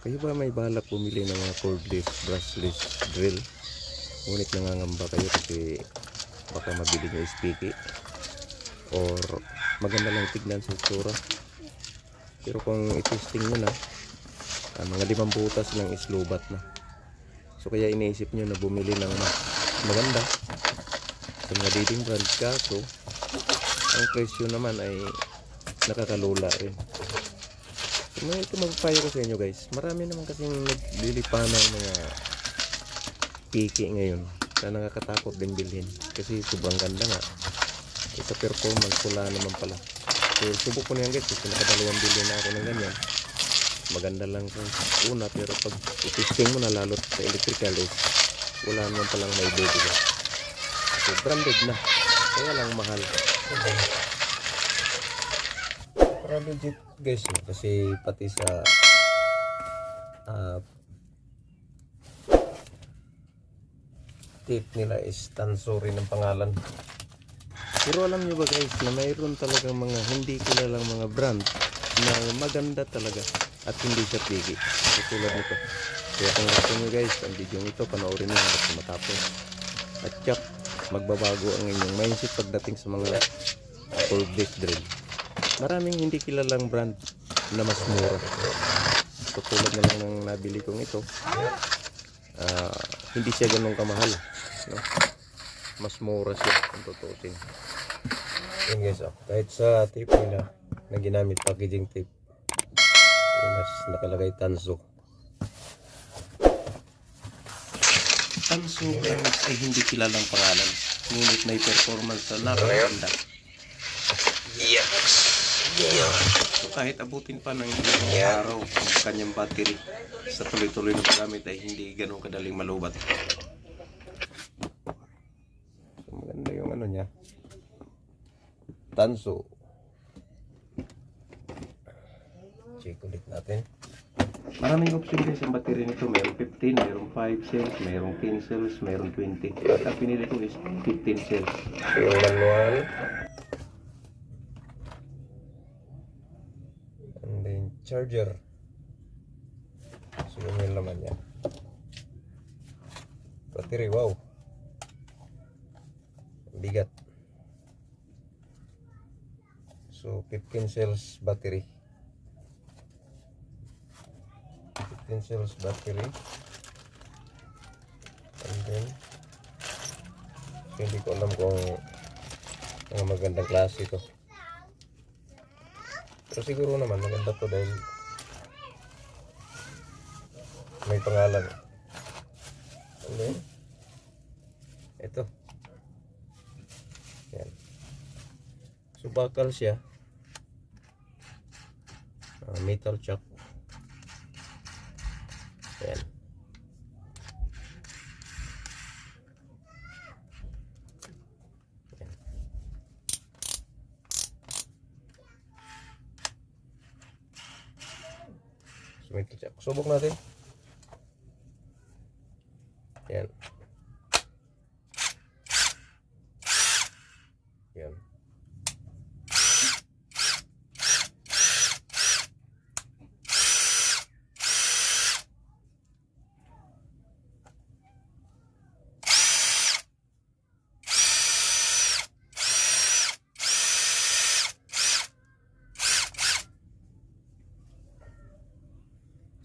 Kayo ba may balak bumili ng mga cordless, brushless drill? Ngunit nangangamba kayo kasi baka mabili nyo ispiki or maganda lang tignan sa itsura. Pero kung itesting nyo na, mga 5 butas lang islobat na. So kaya iniisip nyo na bumili ng mas maganda sa mga leading brand, kaso ang presyo naman ay nakakalula rin. So ito magpapayo ko sa inyo guys, marami naman kasing naglilipa ng mga piki ngayon na nakakatakot din bilhin kasi sobrang ganda nga. Sa performance wala naman pala. So subok ko na yan guys kasi nakadalawang bilhin na ako ng ganyan. Maganda lang kung una, pero pag itesting mo na lalo sa electrical is wala naman palang may bibigay. So branded na, kaya lang mahal. Para legit guys, kasi pati sa tape nila is Tanso rin ang pangalan. Pero alam nyo ba guys na mayroon talagang mga hindi kilalang mga brand na maganda talaga at hindi siya pigi, katulad nito. Kaya kung gusto nyo guys ang video ito, panoorin nyo hanggang matapos at tsak magbabago ang inyong mindset pagdating sa mga cordless drill. Maraming hindi kilalang brand na mas mura. Katulad na lang ng nabili kong ito, hindi siya ganun kamahal, no? Mas mura siya kung tutusin. Yan guys, kahit sa tape nila na ginamit, packaging tape, mas nakalagay Tanso. Tanso brands ay hindi kilalang pangalan, ngunit may performance na napakaganda. So kahit abutin pa ng ilang araw ang kanyang battery, sa tuloy-tuloy na paggamit ay hindi ganun kadaling malubat. So maganda yung ano niya, Tanso. Check ulit natin. Maraming option guys ang battery nito. Mayroong 15, mayroong 5 cells, mayroong 10 cells, mayroong 20. At ang pinili ko is 15 cells. Yung manual. And then charger. So yun yung laman niya. Battery, wow. Bigat. So 15 cells battery. 15 cells battery. And then so hindi ko alam kung mga magandang klase ito. Pero siguro naman maganda to dahil may pangalan. And then ito. Yan. So bakal siya. Metal chuck. Yan. Yan. So metal chuck. Subok natin. Yan. Yan.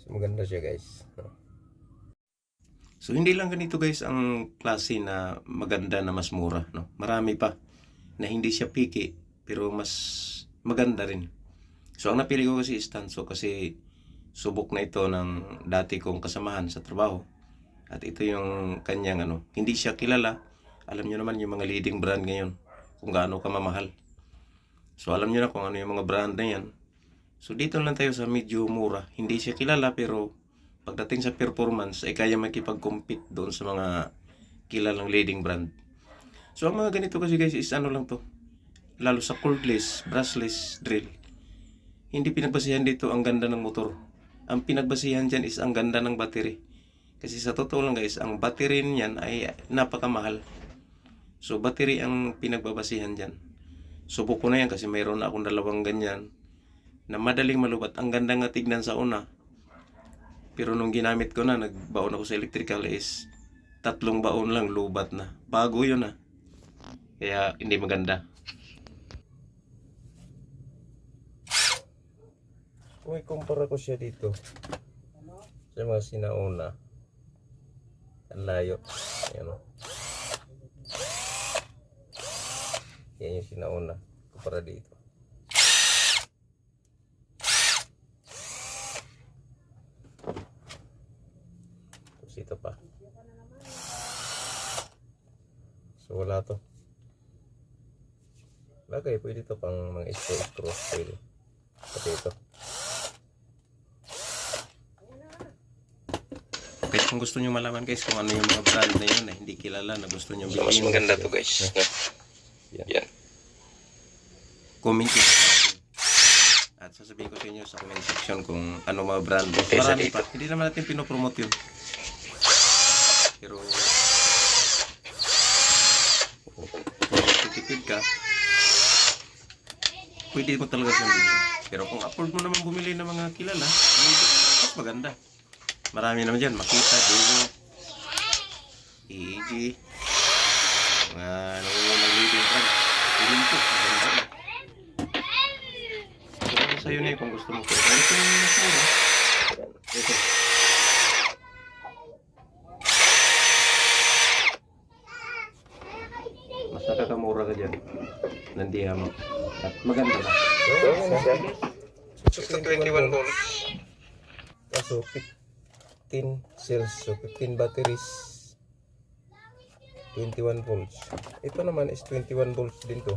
So maganda siya guys. So hindi lang ganito guys ang klase na maganda na mas mura, no? Marami pa na hindi siya piki pero mas maganda rin. So ang napili ko kasi is Tanso kasi subok na ito ng dati kong kasamahan sa trabaho. At ito yung kanyang ano, hindi siya kilala. Alam nyo naman yung mga leading brand ngayon kung gaano kamamahal. So alam nyo na kung ano yung mga brand na yan. So dito lang tayo sa medyo mura. Hindi siya kilala pero pagdating sa performance ay kaya makipag-compete doon sa mga kilalang leading brand. So ang mga ganito kasi guys is ano lang to, lalo sa cordless, brushless drill, hindi pinagbasihan dito ang ganda ng motor. Ang pinagbasihan dyan is ang ganda ng battery. Kasi sa totoo lang guys, ang battery niyan ay napakamahal. So battery ang pinagbabasihan dyan. Subok ko na yan kasi mayroon na akong 2 ganyan na madaling malubat. Ang ganda nga tignan sa una. Pero nung ginamit ko na, nagbaon ako sa electrical is 3 baon lang, lubat na. Bago yun ah. Kaya hindi maganda. Kung ikumpara ko siya dito sa mga sinauna, ang layo. Ayan o. Yan yung sinauna. Kumpara dito. Tapos ito pa. So wala to. Bagay, pwede to pang mga screw. Pwede. Pati ito. Kahit kung gusto nyo malaman guys kung ano yung mga brand na yun na hindi kilala na gusto nyo bilhin. Mas maganda to guys. Yan. Comment nyo. At sasabihin ko sa inyo sa comment section kung ano mga brand. Marami pa. Hindi naman natin pinopromote yun. Pero kung titipid ka, pwede mo talaga siyang bilhin. Pero kung afford mo naman bumili ng mga kilala, mas maganda. Marami naman dyan. Makita, Dugo, EEG, mga nangungunang living brand. Bilhin ko. Maganda na. So, sa'yo na yun kung gusto mo. Kung gusto mo mas mura, ito. Mas nakakamura ka dyan. Nandihan mo. At maganda na. So, 21 volts. So, 15 cells. So, 15 batteries. 21 volts. Ito naman is 21 volts din to.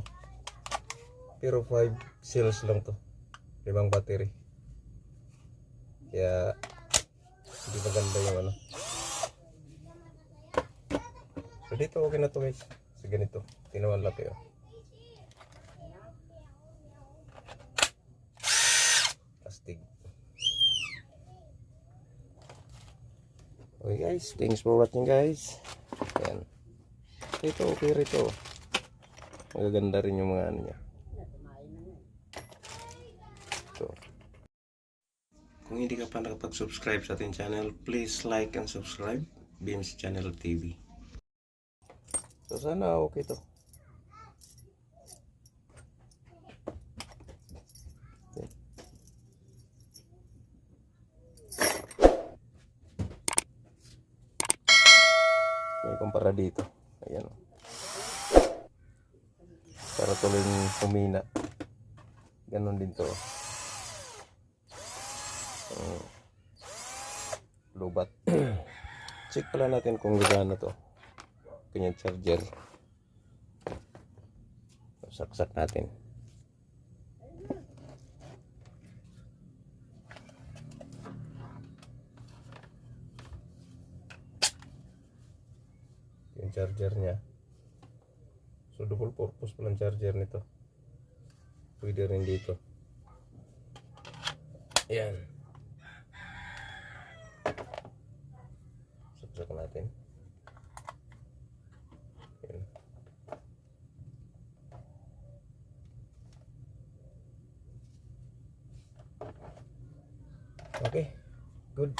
Pero 5 cells lang to. 5 battery. Kaya, hindi maganda yung ano. So, dito okay na to guys. So, ganito. Tinawan laki oh. Astig. Okay guys, thanks for watching guys. Ayan. Ito okay rito. Magaganda rin yung mga ano niya. So, kung hindi ka pa nakapag-subscribe sa ating channel, please like and subscribe Beams Channel TV. So sana okay to. May kumpara dito. Ayan o. Para tuloy humina. Ganon din to. Lubat. Check pala natin kung gagana to. Kanyang charger. Saksak natin. Yung charger niya. So double purpose palang charger nito. Pwede rin dito. Ayan. Saksak natin. Ayan. Okay. Good.